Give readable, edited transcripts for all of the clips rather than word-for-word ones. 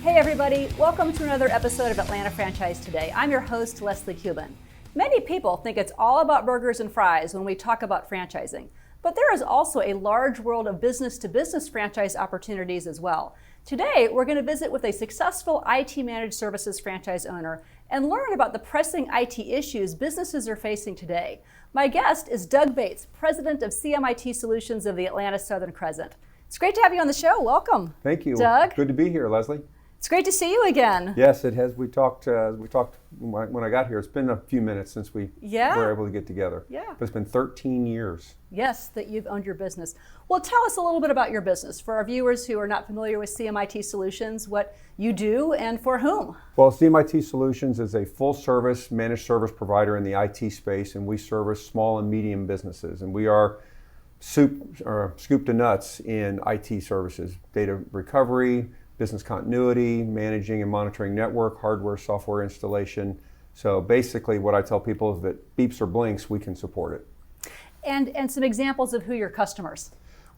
Hey everybody, welcome to another episode of Atlanta Franchise Today. I'm your host, Leslie Cuban. Many people think it's all about burgers and fries when we talk about franchising, but there is also a large world of business-to-business franchise opportunities as well. Today, we're going to visit with a successful IT managed services franchise owner and learn about the pressing IT issues businesses are facing today. My guest is Doug Bates, president of CMIT Solutions of the Atlanta Southern Crescent. It's great to have you on the show. Welcome. Thank you, Doug. Good to be here, Leslie. It's great to see you again. Yes, it has. We talked when I got here. It's been a few minutes since we were able to get together. Yeah. But it's been 13 years. Yes, that you've owned your business. Well, tell us a little bit about your business for our viewers who are not familiar with CMIT Solutions, what you do and for whom. Well, CMIT Solutions is a full-service managed service provider in the IT space, and we service small and medium businesses. And we are scoop to nuts in IT services, data recovery, business continuity, managing and monitoring network, hardware, software installation. So basically what I tell people is that beeps or blinks, we can support it. And some examples of who your customers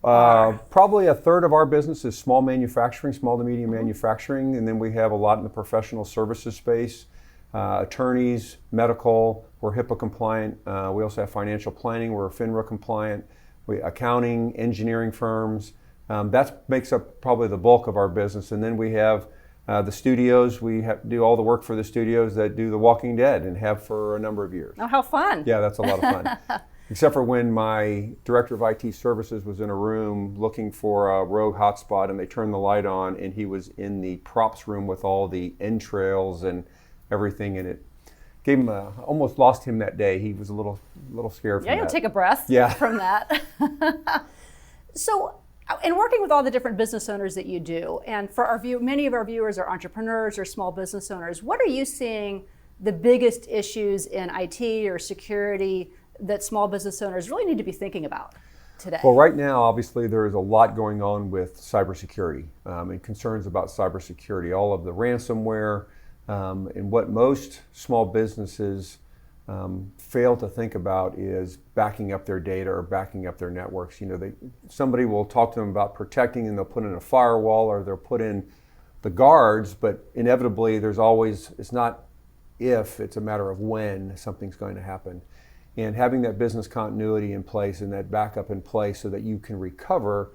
are. Probably a third of our business is small manufacturing, small to medium manufacturing, and then we have a lot in the professional services space, attorneys, medical, we're HIPAA compliant. We also have financial planning, we're FINRA compliant, accounting, engineering firms. That makes up probably the bulk of our business. And then we have the studios. We do all the work for the studios that do The Walking Dead and have for a number of years. Oh, how fun. Yeah, that's a lot of fun. Except for when my director of IT services was in a room looking for a rogue hotspot and they turned the light on and he was in the props room with all the entrails and everything in it. Gave him almost lost him that day. He was a little scared from that. Yeah, you'll take a breath from that. So, in working with all the different business owners that you do, and for many of our viewers are entrepreneurs or small business owners, what are you seeing the biggest issues in IT or security that small business owners really need to be thinking about today? Well, right now, obviously, there is a lot going on with cybersecurity and concerns about cybersecurity, all of the ransomware, and what most small businesses fail to think about is backing up their data or backing up their networks. You know, somebody will talk to them about protecting and they'll put in a firewall or they'll put in the guards, but inevitably it's not if, it's a matter of when something's going to happen. And having that business continuity in place and that backup in place so that you can recover,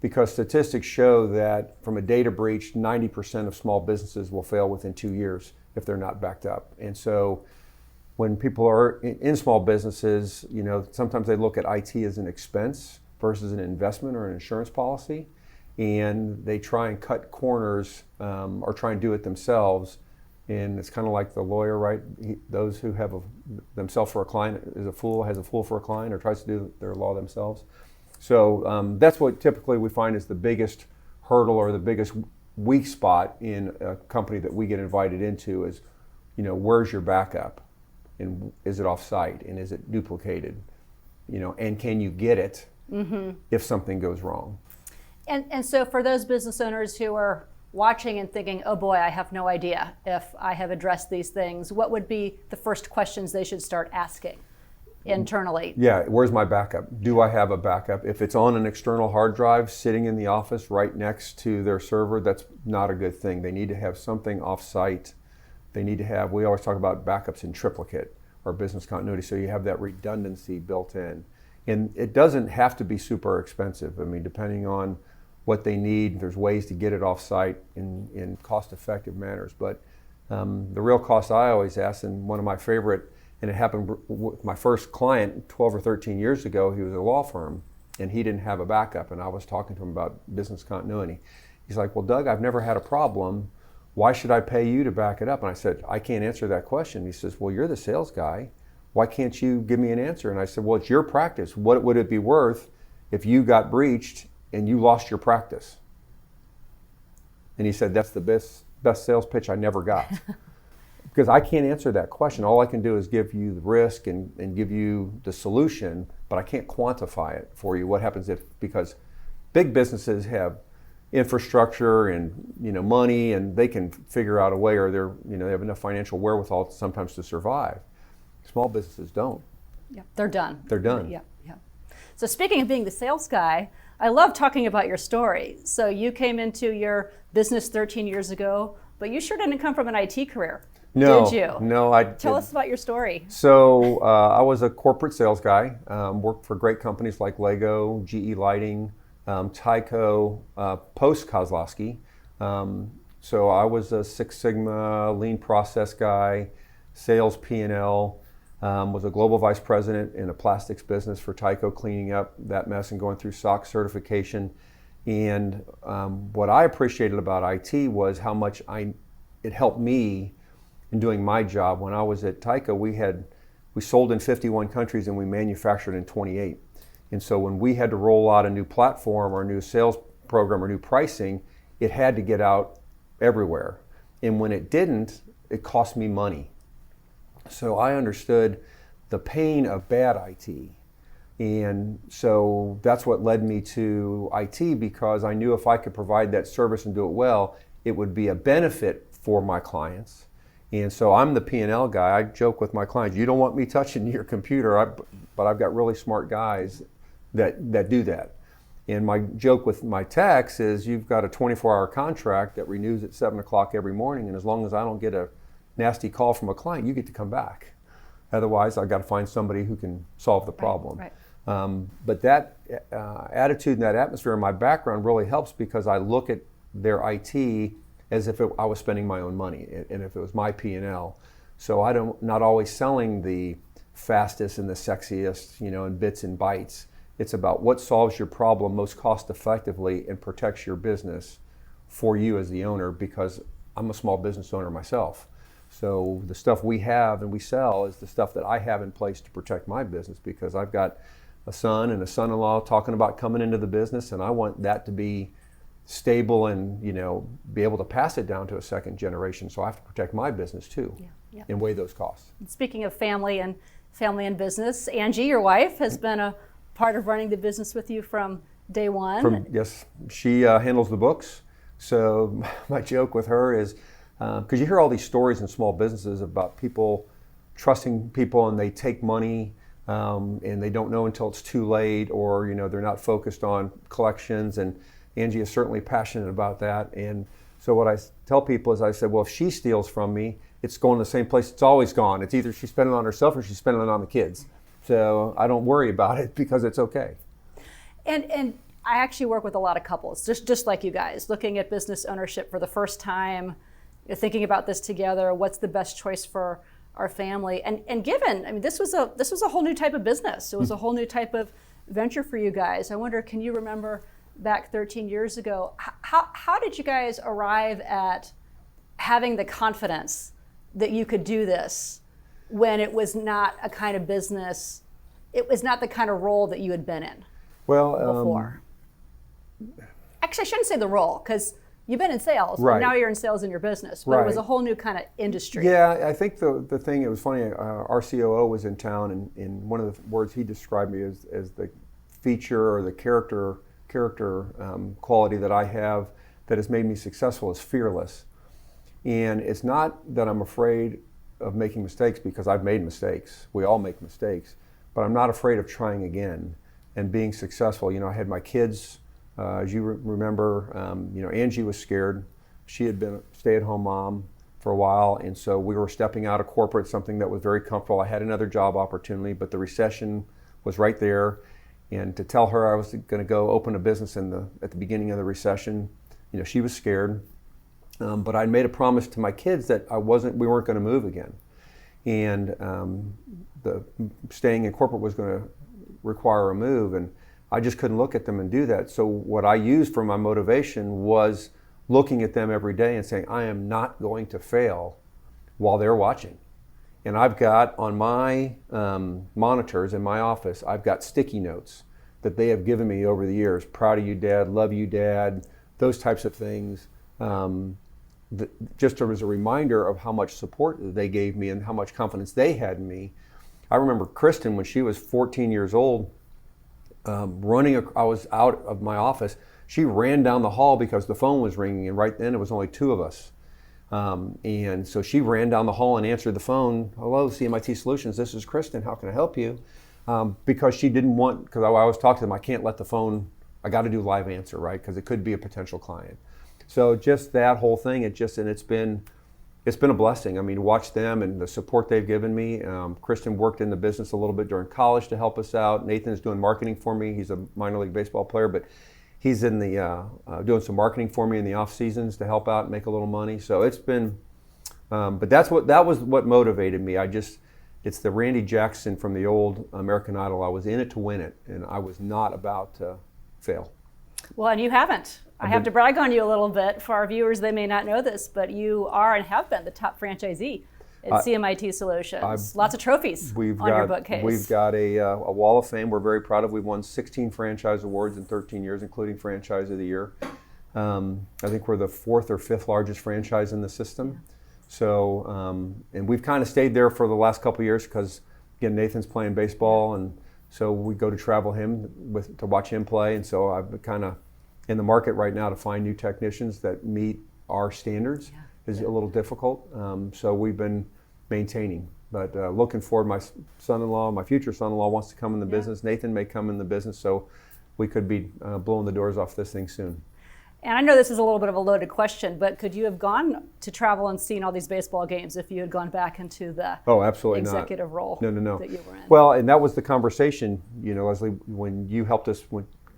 because statistics show that from a data breach, 90% of small businesses will fail within 2 years if they're not backed up. And so when people are in small businesses, you know, sometimes they look at IT as an expense versus an investment or an insurance policy, and they try and cut corners or try and do it themselves. And it's kind of like the lawyer, right? Those who have themselves for a client has a fool for a client or tries to do their law themselves. So that's what typically we find is the biggest hurdle or the biggest weak spot in a company that we get invited into is, you know, where's your backup? And is it off-site? And is it duplicated? You know, and can you get it if something goes wrong? And so for those business owners who are watching and thinking, oh boy, I have no idea if I have addressed these things, what would be the first questions they should start asking internally? Yeah, where's my backup? Do I have a backup? If it's on an external hard drive sitting in the office right next to their server, that's not a good thing. They need to have something off-site. They need to have, we always talk about backups in triplicate or business continuity, so you have that redundancy built in. And it doesn't have to be super expensive. I mean, depending on what they need, there's ways to get it off-site in cost-effective manners. But the real cost I always ask, and one of my favorite, and it happened with my first client 12 or 13 years ago, he was a law firm, and he didn't have a backup, and I was talking to him about business continuity. He's like, well, Doug, I've never had a problem. Why should I pay you to back it up? And I said, I can't answer that question. He says, well, you're the sales guy. Why can't you give me an answer? And I said, well, it's your practice. What would it be worth if you got breached and you lost your practice? And he said, that's the best sales pitch I never got. Because I can't answer that question. All I can do is give you the risk and give you the solution, but I can't quantify it for you. What happens because big businesses have infrastructure and, you know, money, and they can figure out a way, or they have enough financial wherewithal sometimes to survive. Small businesses don't. Yeah, they're done. They're done. Yeah, yeah. So speaking of being the sales guy, I love talking about your story. So you came into your business 13 years ago, but you sure didn't come from an IT career, No, did you? no, Tell us about your story. So I was a corporate sales guy, worked for great companies like Lego, GE Lighting, Tyco, post Kozlowski. So I was a Six Sigma lean process guy, sales P&L, was a global vice president in a plastics business for Tyco, cleaning up that mess and going through SOX certification. And what I appreciated about IT was how much it helped me in doing my job. When I was at Tyco, we sold in 51 countries and we manufactured in 28. And so when we had to roll out a new platform or a new sales program or new pricing, it had to get out everywhere. And when it didn't, it cost me money. So I understood the pain of bad IT. And so that's what led me to IT, because I knew if I could provide that service and do it well, it would be a benefit for my clients. And so I'm the P&L guy. I joke with my clients, you don't want me touching your computer, but I've got really smart guys that do that. And my joke with my techs is, you've got a 24-hour contract that renews at 7 o'clock every morning, and as long as I don't get a nasty call from a client, you get to come back. Otherwise, I've got to find somebody who can solve the problem. Right. But that attitude and that atmosphere in my background really helps, because I look at their IT as if I was spending my own money and if it was my P&L. So not always selling the fastest and the sexiest, in bits and bytes. It's about what solves your problem most cost effectively and protects your business for you as the owner, because I'm a small business owner myself. So the stuff we have and we sell is the stuff that I have in place to protect my business, because I've got a son and a son-in-law talking about coming into the business, and I want that to be stable and be able to pass it down to a second generation. So I have to protect my business too, and weigh those costs. Speaking of family and business, Angie, your wife, has been a part of running the business with you from day one. Yes, she handles the books. So my joke with her is, because you hear all these stories in small businesses about people trusting people and they take money and they don't know until it's too late, or they're not focused on collections, and Angie is certainly passionate about that. And so what I tell people is, I said, well, if she steals from me, it's going to the same place it's always gone. It's either she's spending it on herself or she's spending it on the kids. So I don't worry about it, because it's okay. And I actually work with a lot of couples, just like you guys, looking at business ownership for the first time, thinking about this together, what's the best choice for our family. And given, this was a whole new type of business. It was a whole new type of venture for you guys. I wonder, can you remember back 13 years ago, how did you guys arrive at having the confidence that you could do this when it was not a kind of business, it was not the kind of role that you had been in before? Actually, I shouldn't say the role, because you've been in sales, right. And now you're in sales in your business, but It was a whole new kind of industry. Yeah, I think the thing, it was funny, our COO was in town, and one of the words he described me as the feature or the character quality that I have that has made me successful is fearless. And it's not that I'm afraid of making mistakes, because I've made mistakes. We all make mistakes, but I'm not afraid of trying again and being successful. I had my kids, as you remember, Angie was scared. She had been a stay-at-home mom for a while, and so we were stepping out of corporate, something that was very comfortable. I had another job opportunity, but the recession was right there. And to tell her I was going to go open a business at the beginning of the recession, she was scared. But I made a promise to my kids that we weren't going to move again. And the staying in corporate was going to require a move, and I just couldn't look at them and do that. So what I used for my motivation was looking at them every day and saying, I am not going to fail while they're watching. And I've got on my monitors in my office, I've got sticky notes that they have given me over the years. Proud of you, Dad. Love you, Dad. Those types of things. Just as a reminder of how much support they gave me and how much confidence they had in me. I remember Kristen, when she was 14 years old, I was out of my office. She ran down the hall because the phone was ringing, and right then it was only two of us. And so she ran down the hall and answered the phone. Hello, CMIT Solutions, this is Kristen, how can I help you? Because she didn't want, because I always talk to them, I can't let the phone I got to do live answer, right? Because it could be a potential client. So just that whole thing, it's been a blessing. I mean, to watch them and the support they've given me. Kristen worked in the business a little bit during college to help us out. Nathan's doing marketing for me. He's a minor league baseball player, but he's in the doing some marketing for me in the off seasons to help out and make a little money. So it's been, but that was what motivated me. It's the Randy Jackson from the old American Idol. I was in it to win it, and I was not about to fail. Well, and you haven't. I have to brag on you a little bit. For our viewers, they may not know this, but you are and have been the top franchisee at CMIT Solutions. Lots of trophies on your bookcase. We've got a wall of fame we're very proud of. We've won 16 franchise awards in 13 years, including Franchise of the Year. I think we're the 4th or 5th largest franchise in the system. So, and we've kind of stayed there for the last couple of years because, again, Nathan's playing baseball, and so we go to travel him to watch him play. And so I've kind of in the market right now to find new technicians that meet our standards is a little difficult. So we've been maintaining, but looking forward. My son-in-law, my future son-in-law, wants to come in the business. Nathan may come in the business, so we could be blowing the doors off this thing soon. And I know this is a little bit of a loaded question, but could you have gone to travel and seen all these baseball games if you had gone back into the executive role No. that you were in? Well, and that was the conversation, Leslie, when you helped us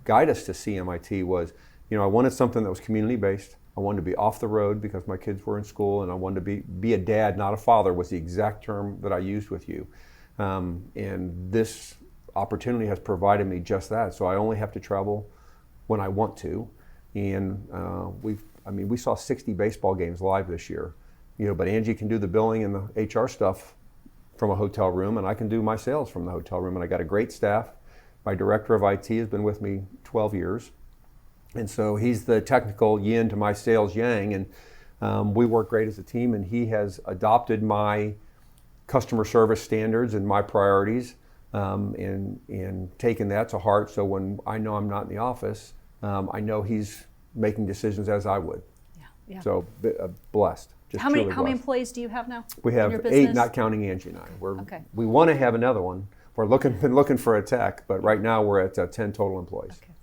guide us to CMIT was, I wanted something that was community-based. I wanted to be off the road because my kids were in school, and I wanted to be a dad, not a father, was the exact term that I used with you. And this opportunity has provided me just that. So I only have to travel when I want to. And we saw 60 baseball games live this year, but Angie can do the billing and the HR stuff from a hotel room, and I can do my sales from the hotel room. And I got a great staff. My director of IT has been with me 12 years. And so he's the technical yin to my sales yang, and we work great as a team, and he has adopted my customer service standards and my priorities, and taken that to heart. So when I know I'm not in the office, I know he's making decisions as I would. Yeah. So blessed. Just how many blessed. Employees do you have now? We have 8, not counting Angie and I. We want to have another one. We're been looking for a tech, but right now we're at 10 total employees. Okay.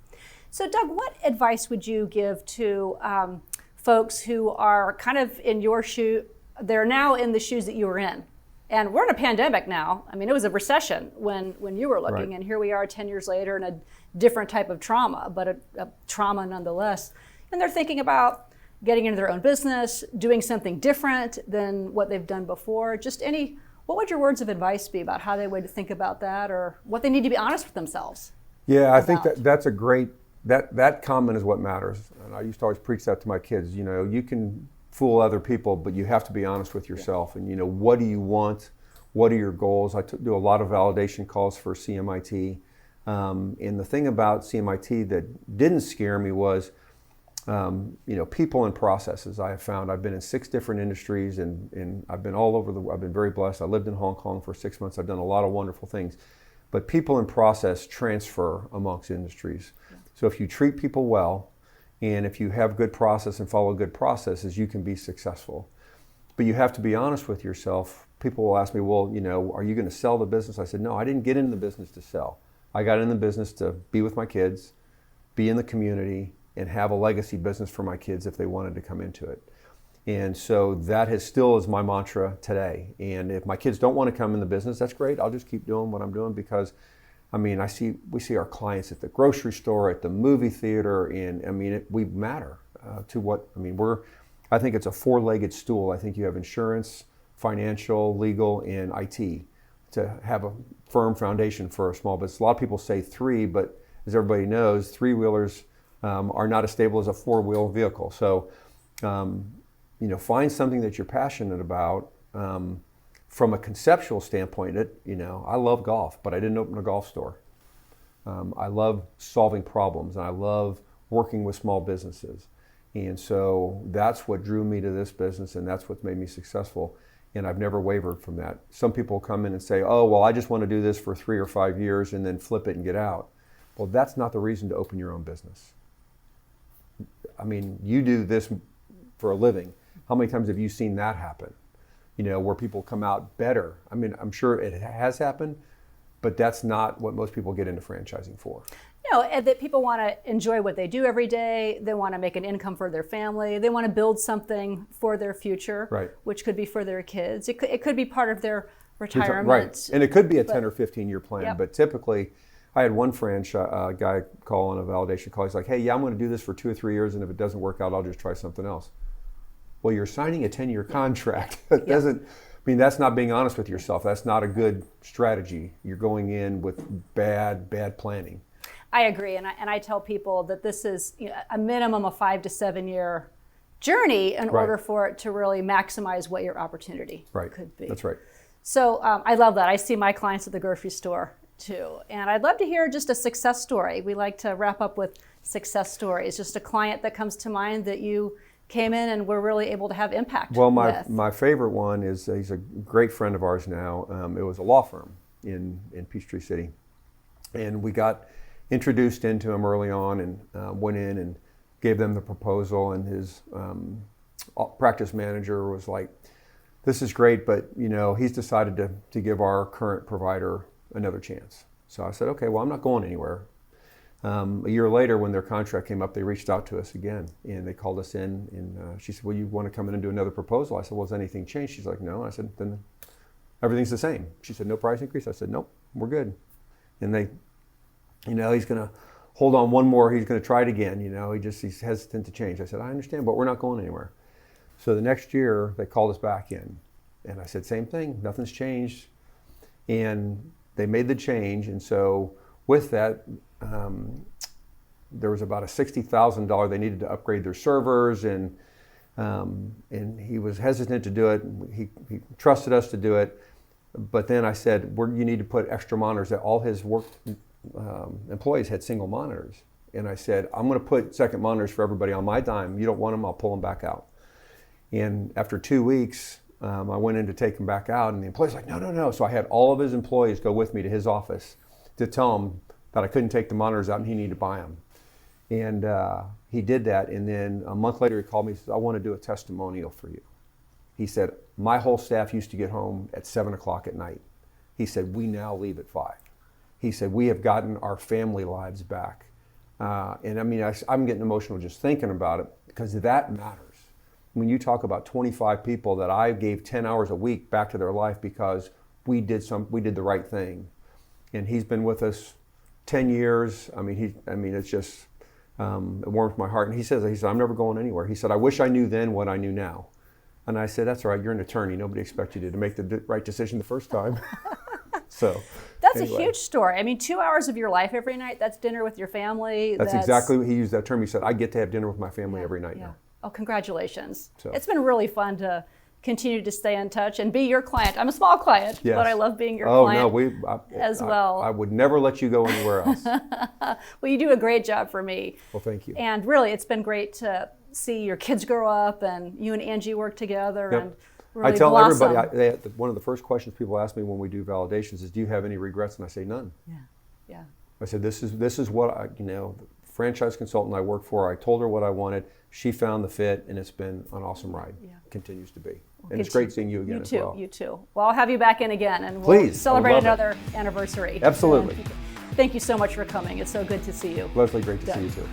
So Doug, what advice would you give to folks who are kind of in your shoe? They're now in the shoes that you were in. And we're in a pandemic now. I mean, it was a recession when you were looking, and here we are 10 years later in a different type of trauma, but a trauma nonetheless. And they're thinking about getting into their own business, doing something different than what they've done before. What would your words of advice be about how they would think about that, or what they need to be honest with themselves? Yeah, I think that's a great, that comment is what matters. And I used to always preach that to my kids. You can fool other people, but you have to be honest with yourself. And what do you want? What are your goals? I do a lot of validation calls for CMIT. And the thing about CMIT that didn't scare me was, people and processes. I have found I've been in 6 different industries, and I've been all over I've been very blessed. I lived in Hong Kong for 6 months. I've done a lot of wonderful things. But people and process transfer amongst industries. So if you treat people well, and if you have good process and follow good processes, you can be successful. But you have to be honest with yourself. People will ask me, well, are you going to sell the business? I said, no, I didn't get into the business to sell. I got in the business to be with my kids, be in the community, and have a legacy business for my kids if they wanted to come into it. And so that still is my mantra today. And if my kids don't want to come in the business, that's great. I'll just keep doing what I'm doing because, we see our clients at the grocery store, at the movie theater, and we matter to what, I think it's a 4-legged stool. I think you have insurance, financial, legal, and IT to have a firm foundation for a small business. A lot of people say 3, but as everybody knows, 3-wheelers are not as stable as a 4-wheel vehicle. So, find something that you're passionate about. From a conceptual standpoint, I love golf, but I didn't open a golf store. I love solving problems, and I love working with small businesses. And so that's what drew me to this business, and that's what made me successful. And I've never wavered from that. Some people come in and say, oh, well, I just want to do this for 3 or 5 years and then flip it and get out. Well, that's not the reason to open your own business. You do this for a living. How many times have you seen that happen? Where people come out better. I'm sure it has happened, but that's not what most people get into franchising for. and that people want to enjoy what they do every day. They want to make an income for their family. They want to build something for their future, right, which could be for their kids. It could be part of their retirement. Right, and it could be a 10 or 15-year plan, yep. But typically, I had one guy call on a validation call. He's like, hey, yeah, I'm going to do this for 2 or 3 years, and if it doesn't work out, I'll just try something else. Well, you're signing a 10-year contract. That doesn't, I mean, that's not being honest with yourself. That's not a good strategy. You're going in with bad planning. I agree, and I tell people that this is a minimum of 5 to 7 year journey in order for it to really maximize what your opportunity could be. That's right. So I love that. I see my clients at the grocery store too, and I'd love to hear just a success story. We like to wrap up with success stories. Just a client that comes to mind that you came in and were really able to have impact. Well, my favorite one is he's a great friend of ours now. It was a law firm in Peachtree City, and we got introduced into him early on and went in and gave them the proposal, and his practice manager was like, this is great, but he's decided to give our current provider another chance. So I said, okay, well, I'm not going anywhere. A year later, when their contract came up, they reached out to us again, and they called us in, and she said, well, you want to come in and do another proposal? I said, well, has anything changed? She's like, no. I said, then everything's the same. She said, no price increase? I said, nope, we're good. And they, he's going to hold on one more, he's going to try it again, he's hesitant to change. I said, I understand, but we're not going anywhere. So the next year, they called us back in, and I said, same thing, nothing's changed. And they made the change, and so with that, there was about a $60,000 they needed to upgrade their servers, and he was hesitant to do it. He trusted us to do it, but then I said, you need to put extra monitors. That all his work employees had single monitors, and I said, I'm going to put second monitors for everybody on my dime. You don't want them, I'll pull them back out. And after 2 weeks, I went in to take them back out, and the employee's like, no. So I had all of his employees go with me to his office to tell him that I couldn't take the monitors out and he needed to buy them. And he did that, and then a month later he called me and said, I want to do a testimonial for you. He said, my whole staff used to get home at 7 o'clock at night. He said, we now leave at 5. He said, we have gotten our family lives back. And I mean, I'm getting emotional just thinking about it, because that matters. When you talk about 25 people that I gave 10 hours a week back to their life because we did the right thing. And he's been with us 10 years. I mean, it's just, it warms my heart. And he said, I'm never going anywhere. He said, I wish I knew then what I knew now. And I said, that's all right, you're an attorney. Nobody expects you to make the right decision the first time. So that's anyway. A huge story. I mean, 2 hours of your life every night, that's dinner with your family. That's exactly what he used that term. He said, I get to have dinner with my family every night now. Oh, congratulations. So. It's been really fun to continue to stay in touch and be your client. I'm a small client, but I love being your client as well. I would never let you go anywhere else. Well, you do a great job for me. Well, thank you. And really, it's been great to see your kids grow up and you and Angie work together and really I tell blossom. everybody, one of the first questions people ask me when we do validations is, do you have any regrets? And I say none. Yeah. I said, this is what the franchise consultant I work for, I told her what I wanted. She found the fit, and it's been an awesome ride. Continues to be. And it's great seeing you again as well. You too. Well, I'll have you back in again, and we'll celebrate another anniversary. Absolutely. Thank you so much for coming. It's so good to see you. Leslie, great to see you too.